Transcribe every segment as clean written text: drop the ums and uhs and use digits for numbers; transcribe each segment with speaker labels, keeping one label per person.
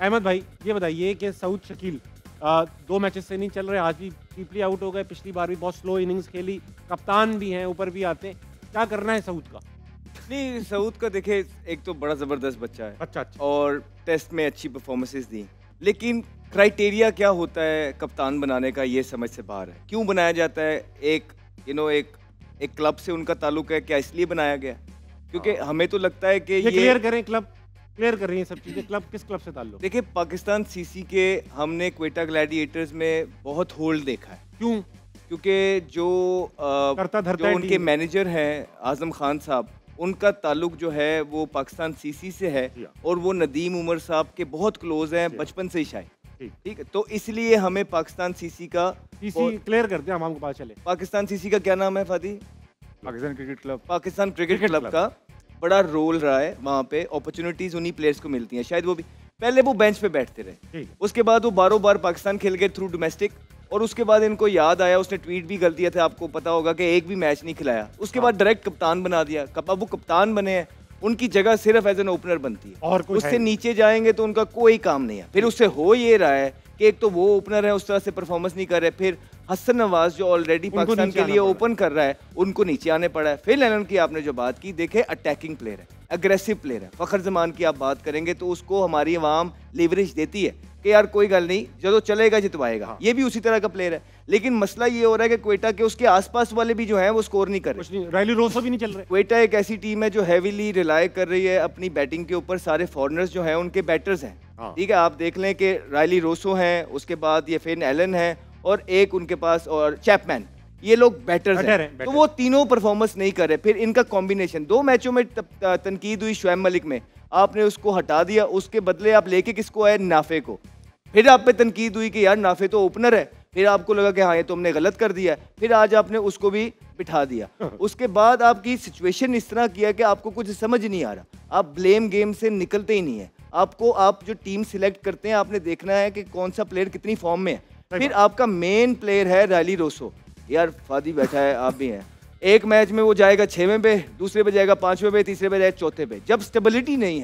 Speaker 1: अहमद भाई ये बताइए कि सऊद शकील 2 मैचेस से नहीं चल रहे, आज भी चीपली आउट हो गए, पिछली बार भी बहुत स्लो इनिंग्स खेली, कप्तान भी हैं, ऊपर भी आते हैं, क्या करना है सऊद का?
Speaker 2: नहीं, सऊद का देखे, एक तो बड़ा ज़बरदस्त बच्चा है।
Speaker 1: अच्छा।
Speaker 2: और टेस्ट में अच्छी परफॉर्मेंसेस दी, लेकिन क्राइटेरिया क्या होता है कप्तान बनाने का, ये समझ से बाहर है। क्यों बनाया जाता है? एक क्लब से उनका ताल्लुक है, क्या इसलिए बनाया गया? क्योंकि हमें तो लगता है कि ये
Speaker 1: क्लियर करें, क्लब क्लियर कर रही है सब चीजें। क्लब किस क्लब से ताल्लुक?
Speaker 2: देखिए, पाकिस्तान सीसी के हमने क्वेटा ग्लैडिएटर्स में बहुत होल्ड देखा है।
Speaker 1: क्यों?
Speaker 2: क्योंकि जो उनके मैनेजर हैं आजम खान साहब, उनका ताल्लुक जो है वो पाकिस्तान सीसी से है और वो नदीम उमर साहब के बहुत क्लोज हैं बचपन से ही शायद। ठीक है, तो इसलिए हमें पाकिस्तान सीसी का
Speaker 1: क्लियर करते हैं, हम हमको पता चले।
Speaker 2: पाकिस्तान सीसी का क्या नाम है फादी?
Speaker 3: Pakistan cricket club.
Speaker 2: Pakistan cricket club का बड़ा रोल रहा है वहाँ पे। अपॉर्चुनिटीज उन्हीं प्लेयर्स को मिलती हैं। शायद वो भी पहले वो बेंच पे बैठते रहे, उसके बाद वो बारों बार पाकिस्तान खेल गए थ्रू डोमेस्टिक, और उसके बाद इनको याद आया, उसने ट्वीट भी कर दिया था, आपको पता होगा कि एक भी मैच नहीं खिलाया। उसके बाद डायरेक्ट कप्तान बना दिया। कब वो कप्तान बने हैं, उनकी जगह सिर्फ एज एन ओपनर बनती है, और उससे नीचे जाएंगे तो उनका कोई काम नहीं है। फिर उससे हो ये रहा है कि एक तो वो ओपनर है, उस तरह से परफॉर्मेंस नहीं कर रहे, फिर हसन नवाज जो ऑलरेडी पाकिस्तान के लिए ओपन कर रहा है, उनको नीचे आने पड़ा है। फिर लेलन की आपने जो बात की, देखे अटैकिंग प्लेयर है, अग्रेसिव प्लेयर है। फखर जमान की आप बात करेंगे तो उसको हमारी आवाम लीवरेज देती है कि यार कोई गल नहीं, जो चलेगा जितवाएगा। ये भी उसी तरह का प्लेयर है, लेकिन मसला ये हो रहा है कि क्वेटा के उसके आसपास वाले भी जो हैं वो स्कोर नहीं कर रहे।
Speaker 1: रायली रोसो भी नहीं चल रहे।
Speaker 2: क्वेटा एक ऐसी टीम है जो हैवीली रिलाय कर रही है अपनी बैटिंग के ऊपर। सारे फॉरनर्स जो हैं उनके बैटर्स हैं। ठीक है, आप देख लें कि रायली रोसो हैं, उसके बाद ये फिन एलन है, और एक उनके पास और चैपमैन, ये लोग बैटर्स हैं। तो वो तीनों परफॉर्मेंस नहीं कर रहे। फिर इनका कॉम्बिनेशन 2 मैचों में तनकीद हुई शुएब मलिक में, आपने उसको हटा दिया, उसके बदले आप लेके किसको आए? नाफे को। फिर आप पे तनकीद हुई कि यार नाफे तो ओपनर है, फिर आपको लगा कि हाँ ये तो हमने गलत कर दिया है, फिर आज आपने उसको भी बिठा दिया। उसके बाद आपकी सिचुएशन इस तरह किया कि आपको कुछ समझ नहीं आ रहा, आप ब्लेम गेम से निकलते ही नहीं है। आप जो टीम सिलेक्ट करते हैं, आपने देखना है कि कौन सा प्लेयर कितनी फॉर्म में है। फिर आपका मेन प्लेयर है रायली रोसो। यार फादी बैठा है, आप भी हैं, एक मैच में वो जाएगा 6वें पे, दूसरे पे जाएगा 5वें पे, तीसरे पे जाएगा 4थे पे। जब स्टेबिलिटी नहीं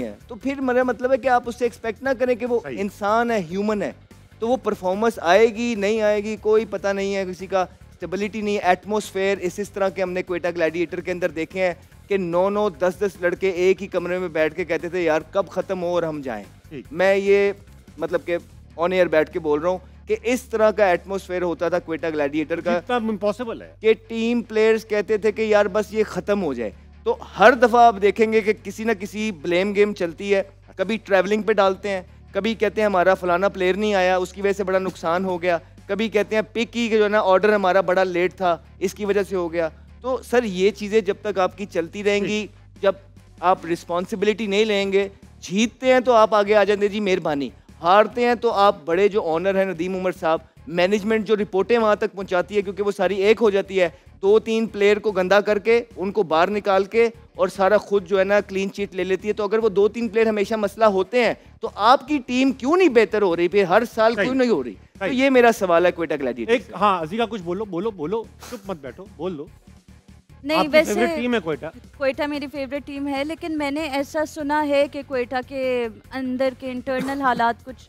Speaker 2: है तो फिर मेरा मतलब है कि आप उससे एक्सपेक्ट ना करें कि वो इंसान है, ह्यूमन है, तो वो परफॉर्मेंस आएगी नहीं आएगी कोई पता नहीं है किसी का। स्टेबिलिटी नहीं है, एटमॉस्फेयर इस तरह के हमने क्वेटा ग्लैडिएटर के अंदर देखे हैं कि 9-9, 10-10 लड़के एक ही कमरे में बैठ के कहते थे यार कब खत्म हो और हम जाएं। मैं ये मतलब कि ऑन एयर बैठ के बोल रहा हूँ कि इस तरह का एटमॉस्फेयर होता था क्वेटा ग्लैडिएटर का,
Speaker 1: इम्पॉसिबल है
Speaker 2: कि टीम प्लेयर्स कहते थे कि यार बस ये खत्म हो जाए। तो हर दफा आप देखेंगे कि किसी ना किसी ब्लेम गेम चलती है। कभी ट्रैवलिंग पे डालते हैं, कभी कहते हैं हमारा फलाना प्लेयर नहीं आया, उसकी वजह से बड़ा नुकसान हो गया, कभी कहते हैं पिक की जो है ना ऑर्डर हमारा बड़ा लेट था, इसकी वजह से हो गया। तो सर ये चीज़ें जब तक आपकी चलती रहेंगी, जब आप रिस्पॉन्सिबिलिटी नहीं लेंगे, जीतते हैं तो आप आगे आ जाते जी मेहरबानी, हारते हैं तो आप बड़े जो ऑनर हैं नदीम उमर साहब, मैनेजमेंट जो रिपोर्टें वहाँ तक पहुँचाती है, क्योंकि वो सारी एक हो जाती है, 2-3 प्लेयर को गंदा करके उनको बाहर निकाल के और सारा खुद जो है ना क्लीन चीट ले लेती है। तो अगर वो 2-3 प्लेयर हमेशा मसला होते हैं तो आपकी टीम क्यों नहीं बेहतर हो रही, फिर हर साल क्यों नहीं हो रही? तो ये मेरा सवाल है क्वेटा ग्लैडिएटर्स।
Speaker 1: हाँ अज़ीज़ा कुछ बोलो, चुप मत बैठो, बोल लो।
Speaker 4: नहीं, वैसे
Speaker 1: फेवरेट टीम है
Speaker 4: क्वेटा मेरी फेवरेट टीम है, लेकिन मैंने ऐसा सुना है कि क्वेटा के अंदर के इंटरनल हालात कुछ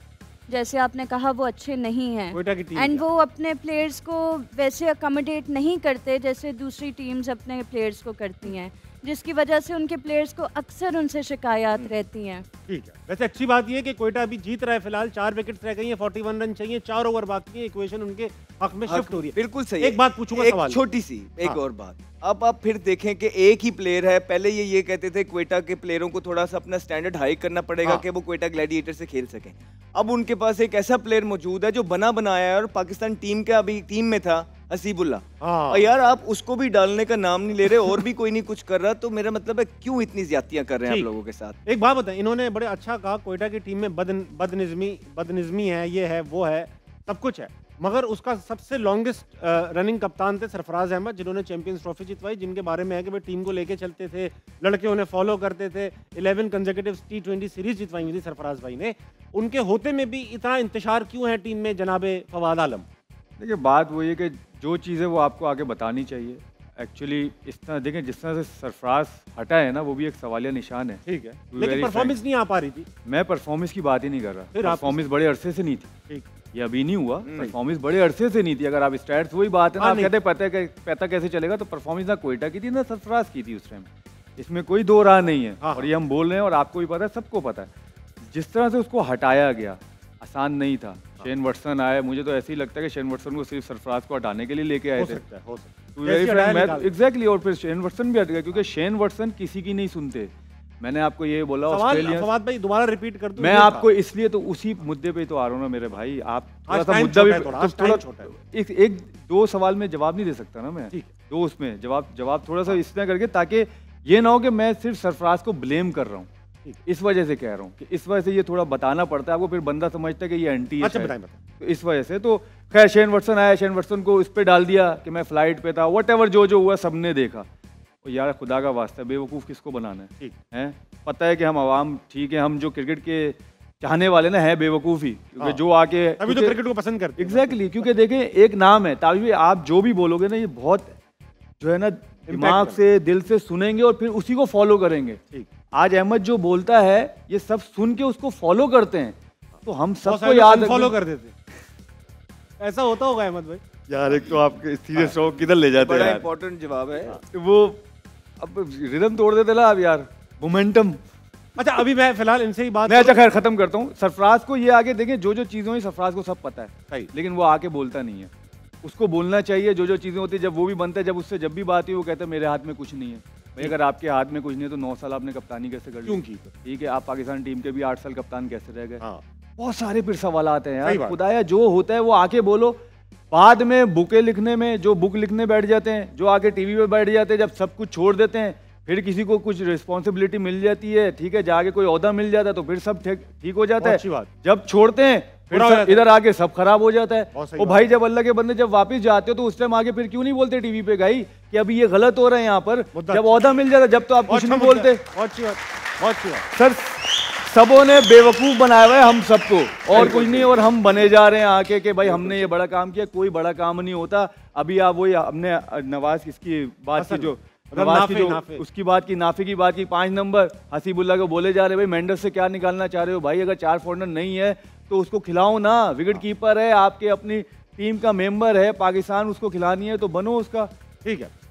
Speaker 4: जैसे आपने कहा वो अच्छे नहीं हैं, एंड वो अपने प्लेयर्स को वैसे अकोमोडेट नहीं करते जैसे दूसरी टीम्स अपने प्लेयर्स को करती हैं, जिसकी वजह से उनके प्लेयर्स को अक्सर उनसे शिकायत रहती हैं।
Speaker 1: ठीक है, वैसे अच्छी बात यह है कि क्वेटा अभी जीत रहा है, फिलहाल 4 विकेट रह गई हैं, 41 रन चाहिए, 4 ओवर बाकी है, इक्वेशन उनके हक में शिफ्ट हो रही है।
Speaker 2: बिल्कुल सही।
Speaker 1: एक बात पूछूंगा, सवाल
Speaker 2: छोटी सी एक और बात, अब आप फिर देखें कि एक ही प्लेयर है। पहले ये कहते थे क्वेटा के प्लेयरों को थोड़ा सा अपना स्टैंडर्ड हाई करना पड़ेगा कि वो क्वेटा ग्लैडिएटर से खेल सकें। अब उनके पास एक ऐसा प्लेयर मौजूद है जो बना बनाया है और पाकिस्तान टीम का अभी टीम में था, हसीबुल्ला। और यार आप उसको भी डालने का नाम नहीं ले रहे और भी कोई नहीं कुछ कर रहा, तो मेरा मतलब है क्यों इतनी ज्यादतियां कर रहे हैं आप लोगों के साथ?
Speaker 1: एक बात बताएं, इन्होंने बड़े अच्छा कहा क्वेटा की टीम में बदनिज़मी है, ये है वो है, सब कुछ है, मगर उसका सबसे लॉन्गेस्ट रनिंग कप्तान थे सरफराज अहमद, जिन्होंने चैंपियंस ट्रॉफी जितवाई, जिनके बारे में है कि वे टीम को लेके चलते थे, लड़के उन्हें फॉलो करते थे, 11 कंसेक्यूटिव T20 सीरीज जितवाई हुई थी सरफराज भाई ने। उनके होते में भी इतना इंतशार क्यों है टीम में जनाबे फवाद आलम?
Speaker 3: देखिए बात वही है कि जो चीज़ें वो आपको आगे बतानी चाहिए, एक्चुअली इस तरह देखें, जिस तरह से सरफराज हटा है ना, वो भी एक सवालिया निशान है।
Speaker 1: ठीक है, लेकिन परफॉर्मेंस नहीं आ पा रही थी।
Speaker 3: मैं परफॉर्मेंस की बात ही नहीं कर रहा, परफॉर्मेंस बड़े अरसे से नहीं थी। ठीक, ये अभी नहीं हुआ, परफॉर्मेंस बड़े अरसे से नहीं थी। अगर आप स्टैट्स वही बात है ना, आप कहते पता कैसे चलेगा, तो परफॉर्मेंस ना कोयटा की थी ना सरफराज की थी उस टाइम, इसमें कोई दो राह नहीं है। और ये हम बोल रहे हैं और आपको भी पता है, सबको पता है। जिस तरह से उसको हटाया गया आसान नहीं था। शेन वॉटसन आए, मुझे तो ऐसे ही लगता है कि शेन वॉटसन को सिर्फ सरफराज को हटाने के लिए लेके आए थे। एग्जैक्टली, और फिर शेन वॉटसन भी हट गया, क्योंकि शेन वॉटसन किसी की नहीं सुनते। मैंने आपको ये बोला, ऑस्ट्रेलिया
Speaker 1: फवाद भाई दोबारा रिपीट कर दूं,
Speaker 3: मैं आपको इसलिए तो उसी मुद्दे पे तो आ रहा हूँ ना मेरे भाई। आप थोड़ा सा मुद्दा भी थोड़ा एक दो सवाल में जवाब नहीं दे सकता ना मैं, दो उसमें जवाब थोड़ा सा इस तरह करके, ताकि ये ना हो कि मैं सिर्फ सरफराज को ब्लेम कर रहा हूँ। इस वजह से कह रहा हूँ कि इस वजह से ये थोड़ा बताना पड़ता है आपको, फिर बंदा समझता है कि ये एंटी है।
Speaker 1: अच्छा,
Speaker 3: तो इस वजह से तो खैर शेन वॉटसन आया, शेन वॉटसन को इस पे डाल दिया कि मैं फ्लाइट पे था, व्हाटएवर जो हुआ सबने देखा। तो यार खुदा का वास्ता, बेवकूफ़ किसको बनाना है? ठीक है, पता है कि हम आवाम, ठीक है, हम जो क्रिकेट के चाहने वाले ना है बेवकूफ़ी, क्योंकि जो आके
Speaker 1: अभी तो क्रिकेट को पसंद करते हैं।
Speaker 3: एग्जैक्टली, क्योंकि देखें एक नाम है ताबिब, आप जो भी बोलोगे ना, ये बहुत जो है ना दिमाग से दिल से सुनेंगे और फिर उसी को फॉलो करेंगे। ठीक, आज अहमद जो बोलता है ये सब सुन के उसको फॉलो करते हैं, तो हम सबको याद
Speaker 1: फॉलो कर देते। ऐसा होता होगा अहमद भाई?
Speaker 3: यार एक तो आप सीरियस हो, किधर ले जाते हैं?
Speaker 2: बड़ा इंपॉर्टेंट जवाब है
Speaker 3: वो, अब रिदम तोड़ देते ना आप यार, मोमेंटम।
Speaker 1: अच्छा, अभी मैं फिलहाल इनसे ही बात
Speaker 3: मैं, अच्छा खैर खत्म करता हूँ। सरफराज को ये आगे देखें, जो चीजें हुई सरफराज को सब पता है, सही, लेकिन वो आके बोलता नहीं है। उसको बोलना चाहिए, जो चीजें होती है, जब वो भी बनता है, जब उससे जब भी बात हुई वो कहता है मेरे हाथ में कुछ नहीं है। भाई अगर आपके हाथ में कुछ नहीं है तो 9 साल आपने कप्तानी कैसे कर ली?
Speaker 1: क्यों की?
Speaker 3: ठीक है, आप पाकिस्तान टीम के भी 8 साल कप्तान कैसे रह गए? बहुत सारे फिर सवाल आते हैं यार। खुदाया जो होता है वो आके बोलो। बाद में बुकें लिखने में जो बुक लिखने बैठ जाते हैं, जो आके टीवी पे बैठ जाते हैं, जब सब कुछ छोड़ देते हैं, फिर किसी को कुछ रिस्पॉन्सिबिलिटी मिल जाती है, ठीक है, जाके कोई ओहदा मिल जाता है, तो फिर सब ठीक हो जाता है। जब छोड़ते हैं फिर इधर आके सब खराब हो जाता है। ओ भाई, जब अल्लाह के बंदे जब वापस जाते हो तो उस टाइम आगे फिर क्यों नहीं बोलते टीवी पे गाई कि अभी ये गलत हो रहा है यहाँ पर? जब ओहदा मिल जाता है, जब तो आप कुछ नहीं बोलते। सर सबों ने बेवकूफ बनाया हुआ है हम सबको, और कुछ नहीं, और हम बने जा रहे हैं आके कि भाई हमने ये बड़ा काम किया। कोई बड़ा काम नहीं होता। अभी आप वही हमने नवाज किसकी बात की, जो नवाज की, जो उसकी बात की, नाफी की बात की, 5 नंबर हसीबुल्ला को बोले जा रहे भाई मेंडस से क्या निकालना चाह रहे हो? भाई अगर 4 फॉरनर नहीं है तो उसको खिलाओ ना, विकेट कीपर है आपके, अपनी टीम का मेंबर है, पाकिस्तान उसको खिलानी है तो बनो उसका।
Speaker 1: ठीक है,